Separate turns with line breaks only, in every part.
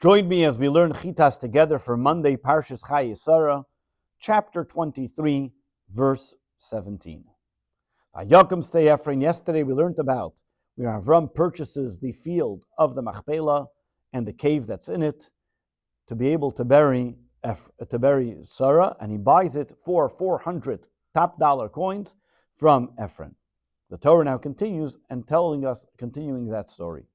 Join me as we learn Chitas together for Monday, Parshas Chayei Sara, chapter 23, verse 17. Vayakom stay Ephraim. Yesterday we learned about where Avram purchases the field of the Machpelah and the cave that's in it to be able to bury Sarah, and he buys it for 400 top dollar coins from Ephraim. The Torah now continues and continuing that story.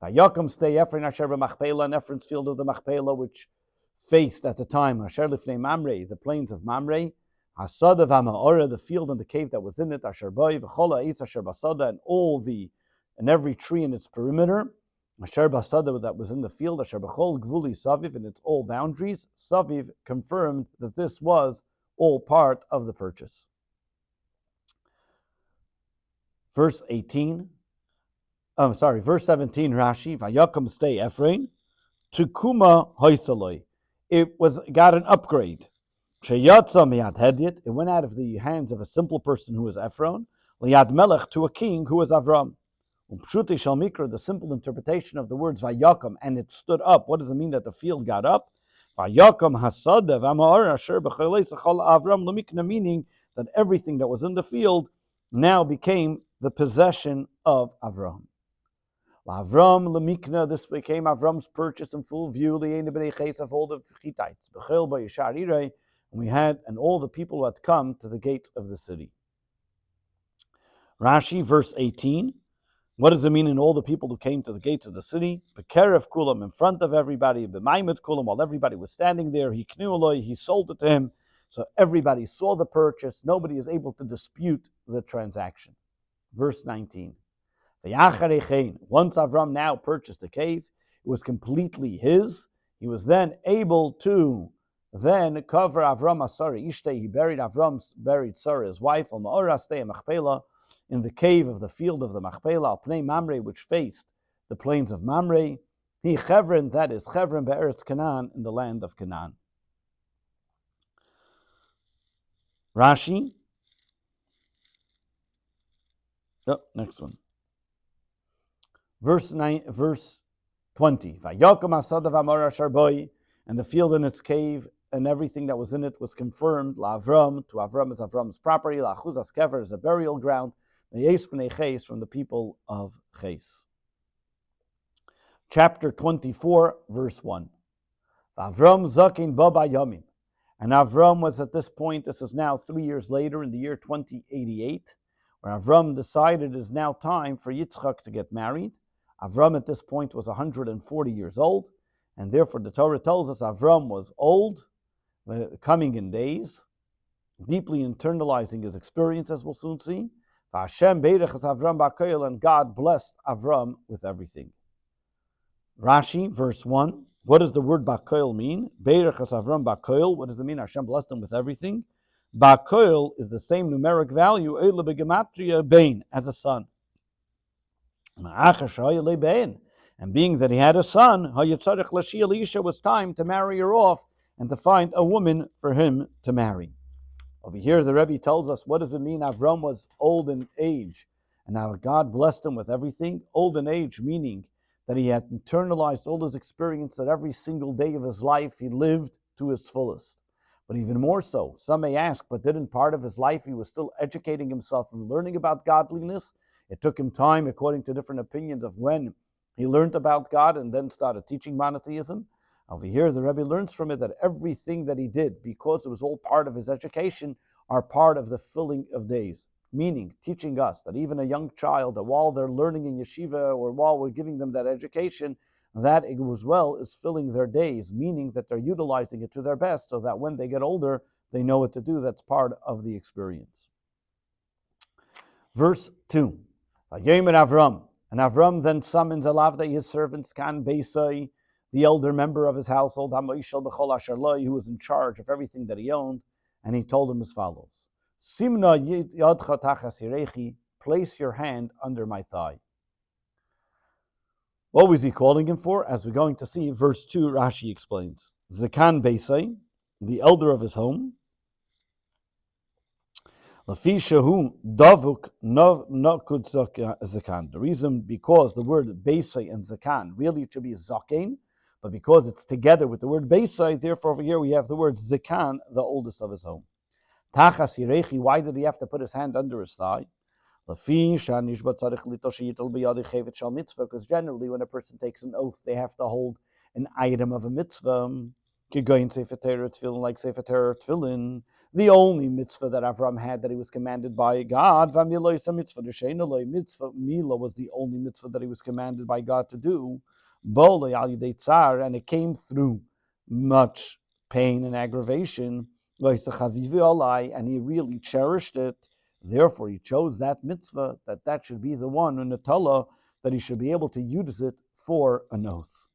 Vayakom stay Ephraim asher b'Machpelah, and Ephraim's field of the Machpelah, which faced at the time asher lifnei Mamre, the plains of Mamre, Hasada v'Ma'ora, the field and the cave that was in it, asher boi v'chol ha'etz asher basada, and every tree in its perimeter, asher basada, that was in the field, asher b'chol gvuli saviv, in its all boundaries. Saviv confirmed that this was all part of the purchase. Verse 17, Rashi, Vayakom stay Ephraim, Tukuma hoisaloi. It got an upgrade. Sheyatza miyad hedyet, it went out of the hands of a simple person who was Ephron, liyad melech, to a king who was Avram. Pshuti shal mikra, the simple interpretation of the words Vayakom, and it stood up. What does it mean that the field got up? Vayakom hasada v'ama'or asher b'cholei tzachal Avram lemikna, meaning that everything that was in the field now became the possession of Avram. Avram lemikna, this became Avram's purchase in full view. Li'ena b'nei ches of all the Hittites, b'chil b'yishar irei, and all the people who had come to the gate of the city. Rashi, verse 18. What does it mean in all the people who came to the gates of the city? B'kerev kulam, in front of everybody, b'maimet kulam, while everybody was standing there, he sold it to him. So everybody saw the purchase. Nobody is able to dispute the transaction. Verse 19. Once Avram now purchased the cave, it was completely his. He was then able to cover Avram Asara Ishtei. He buried Sarah, his wife, in the cave of the field of the Machpelah, al pnei Mamre, which faced the plains of Mamre. He Chevron, that is Chevron be'eretz Canaan, in the land of Canaan. Rashi. Next one. Verse 20. Vayakom asada v'amor asher boi, and the field in its cave and everything that was in it was confirmed. LaAvram, to Avram is Avram's property. LaChuzas kever is a burial ground. Me'es b'nei ches, from the people of Ches. Chapter 24, verse 1. Avram zakin ba bayamim, and Avram was at this point. This is now 3 years later, in the year 2088, where Avram decided it is now time for Yitzchak to get married. Avram at this point was 140 years old, and therefore the Torah tells us Avram was old, coming in days, deeply internalizing his experience, as we'll soon see. Hashem beirech es Avram b'koil, and God blessed Avram with everything. Rashi, verse 1. What does the word b'koil mean? Beirech es Avram b'koil. What does it mean? Hashem blessed him with everything. Ba'koil is the same numeric value, eile b'gematria bein, as a son. And being that he had a son, it was time to marry her off and to find a woman for him to marry. Over here, the Rebbe tells us, what does it mean Avram was old in age, and now God blessed him with everything? Old in age, meaning that he had internalized all his experience, that every single day of his life he lived to his fullest. But even more so, some may ask, but didn't part of his life he was still educating himself and learning about godliness? It took him time, according to different opinions, of when he learned about God and then started teaching monotheism. Over here, the Rebbe learns from it that everything that he did, because it was all part of his education, are part of the filling of days. Meaning, teaching us that even a young child, that while they're learning in yeshiva or while we're giving them that education, that it as well is filling their days, meaning that they're utilizing it to their best so that when they get older, they know what to do. That's part of the experience. Verse 2. Avram, and Avram then summons Elavdei, his servants, Kan Beisai, the elder member of his household, Hamoishal b'chol asher lo, who was in charge of everything that he owned, and he told him as follows: Simna yadcha tachas yirechi, place your hand under my thigh. What was he calling him for? As we're going to see, verse 2, Rashi explains. Zakan Beisai, the elder of his home, Lafi shehu davuk nokud zakan. The reason, because the word beisai and zakan, really it should be zaken, But because it's together with the word Beisai, therefore over here we have the word Zikan, the oldest of his home. Tachas Yirechi, why did he have to put his hand under his thigh? Because generally when a person takes an oath, they have to hold an item of a mitzvah. Like Sefer Torah Tefillin, the only mitzvah that Avram had that he was commanded by God. Mitzvah Mila was the only mitzvah that he was commanded by God to do. And it came through much pain and aggravation. And he really cherished it. Therefore, he chose that mitzvah, that should be the one, unatala, that he should be able to use it for an oath.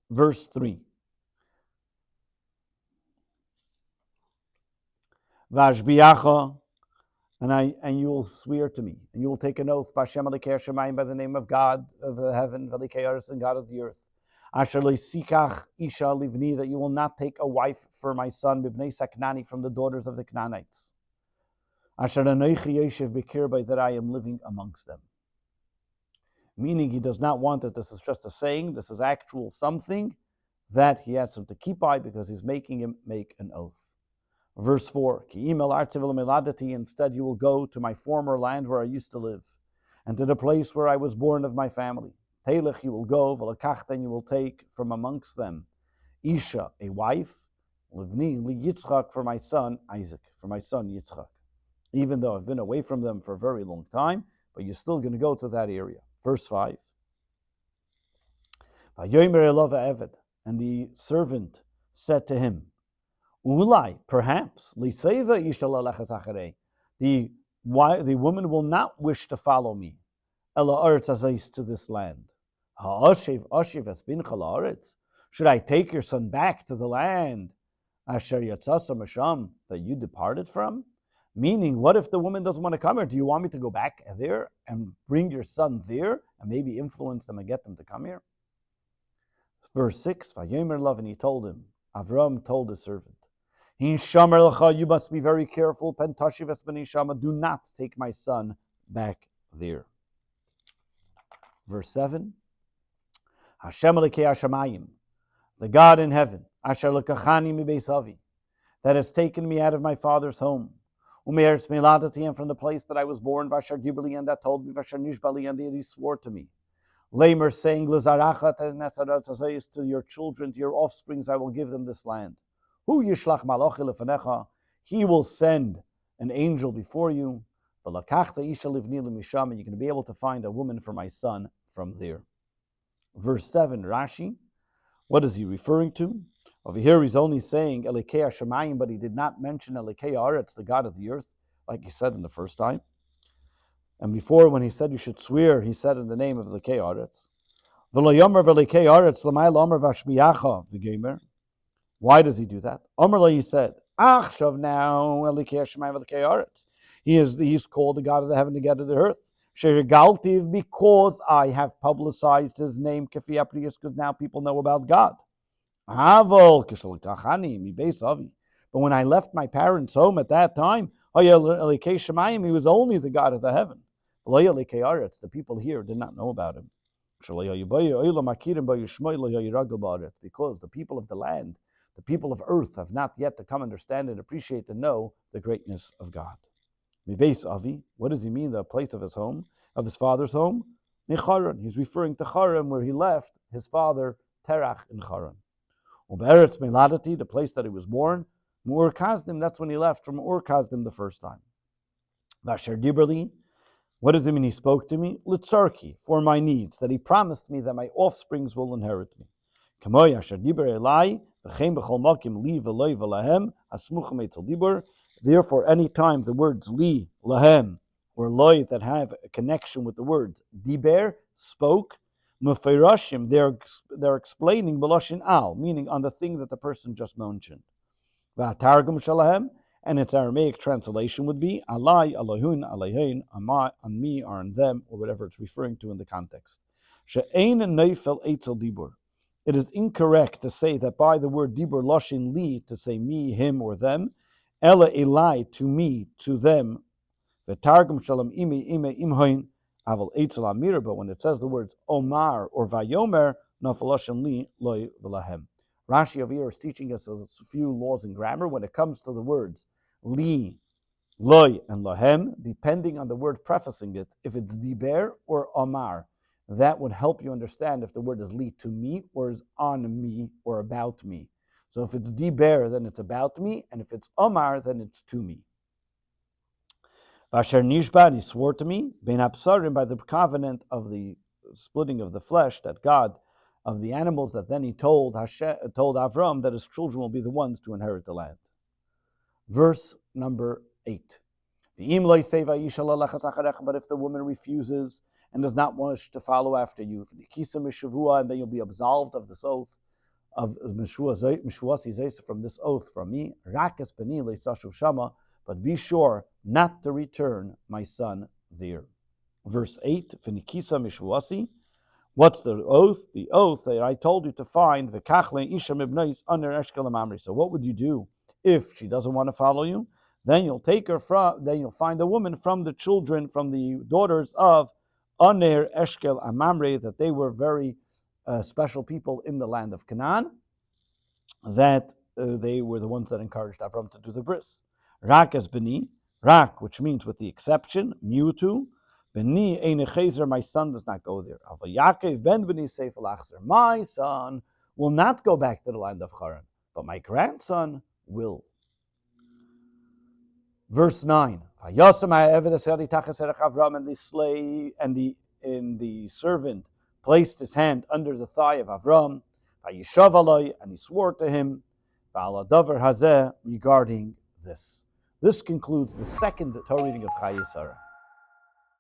Verse 3. Vashbiacha, and you will swear to me, and you will take an oath by Shem Elikei Hashemayim, by the name of God of the heaven, Velikei Aretz, and God of the earth. Asher lesikach isha livni, that you will not take a wife for my son, b'bnei Saknani, from the daughters of the Canaanites. Asher anoichi yoshev b'kirbei, that I am living amongst them. Meaning he does not want that this is just a saying, this is actual something that he has him to keep by because he's making him make an oath. Verse 4, instead you will go to my former land where I used to live, and to the place where I was born of my family. Telech, you will go, v'lekachta, you will take from amongst them Isha, a wife, livni, Yitzchak, for my son Isaac, for my son Yitzchak. Even though I've been away from them for a very long time, but you're still going to go to that area. Verse 5. And the servant said to him, Ulai, perhaps, the woman will not wish to follow me, to this land. Should I take your son back to the land that you departed from? Meaning, what if the woman doesn't want to come here? Do you want me to go back there and bring your son there and maybe influence them and get them to come here? Verse 6, Vayomer Lav, and he told him, Avram told his servant, you must be very careful. Do not take my son back there. Verse 7. Hashem Elikei Hashemayim, the God in heaven, Asher lekachani mibeis avi, that has taken me out of my father's home, umeretz meladati, and from the place that I was born, v'asher dibrli, and that told me, v'asher nishbali, and that he swore to me. Lamer, saying, l'zarachat and to your children, to your offsprings, I will give them this land. Hu yishlach malachi lefanecha, he will send an angel before you. V'lakachta isha livni l'misham, and you're going to be able to find a woman for my son from there. Verse 7, Rashi, what is he referring to? Over here he's only saying Elikei Hashemayim, but he did not mention Elikei Aretz, the God of the earth, like he said in the first time. And before, when he said you should swear, he said in the name of Elikei Aretz. V'lo yomer v'Elikei Aretz l'may l'omer v'ashmiyacha v'gemer. Why does he do that? Omerle, he said, Achshav now, Elikei Hashemayim Elikei Aretz. He's called the God of the heaven, the God of the earth. Sheregaltiv, because I have publicized his name, Kefi Apriyas, because now people know about God. But when I left my parents' home at that time, he was only the God of the heaven. The people here did not know about him. Because the people of the land, the people of earth, have not yet to come understand and appreciate and know the greatness of God. What does he mean, the place of his home, of his father's home? He's referring to Charan, where he left his father Terach in Charan. Uberetz Meladati, the place that he was born, Ur Kazdim, that's when he left from Ur Kazdim the first time. Vasher Diberli, what does it mean he spoke to me? Litzarki, for my needs, that he promised me that my offsprings will inherit me. Kamoy Asher Diber Elai, V'chein B'chol Makim Li V'loi V'lahem, Asmuchem Eitel Dibur. Therefore, any time the words Li, Lahem, or Loi that have a connection with the words Diber, spoke, Mufirashim, they're explaining Beloshin Al, meaning on the thing that the person just mentioned. V'atargum Shalahem, and its Aramaic translation would be Alai, Alahun, Alahain, on me or on them, or whatever it's referring to in the context. She'ein neifel eitzel dibur. It is incorrect to say that by the word dibur loshin li, to say me, him, or them, ela elai, to me, to them, v'targum shalom ime imhoin, aval eitzel amir, but when it says the words omar or vayomer, nafaloshem li loy v'lahem. Rashi over here is teaching us a few laws in grammar when it comes to the words li, loy, and lahem, depending on the word prefacing it, if it's diber or amar. That would help you understand if the word is li, to me, or is on me, or about me. So if it's diber, then it's about me, and if it's amar, then it's to me. Vasher nishba, and he swore to me, ben absarim, by the covenant of the splitting of the flesh, that God, of the animals, that then he told Avram that his children will be the ones to inherit the land. Verse number 8. But if the woman refuses and does not wish to follow after you, and then you'll be absolved of this oath, of from this oath from me, but be sure not to return my son there. Verse 8, what's the oath? The oath that I told you to find, so what would you do if she doesn't want to follow you? Then you'll find a woman from the children, from the daughters of Aner, Eshkel, and Mamre, that they were very special people in the land of Canaan, that they were the ones that encouraged Avram to do the bris. Rak as beni, rak, which means with the exception, mutu, beni einechezer, my son does not go there. Alva Yaakov ben beni seif al-achzer, my son will not go back to the land of Haran, but my grandson will. Verse 9. And the slave and the servant placed his hand under the thigh of Avram, and he swore to him regarding this. This concludes the second Torah reading of Chayei Sara.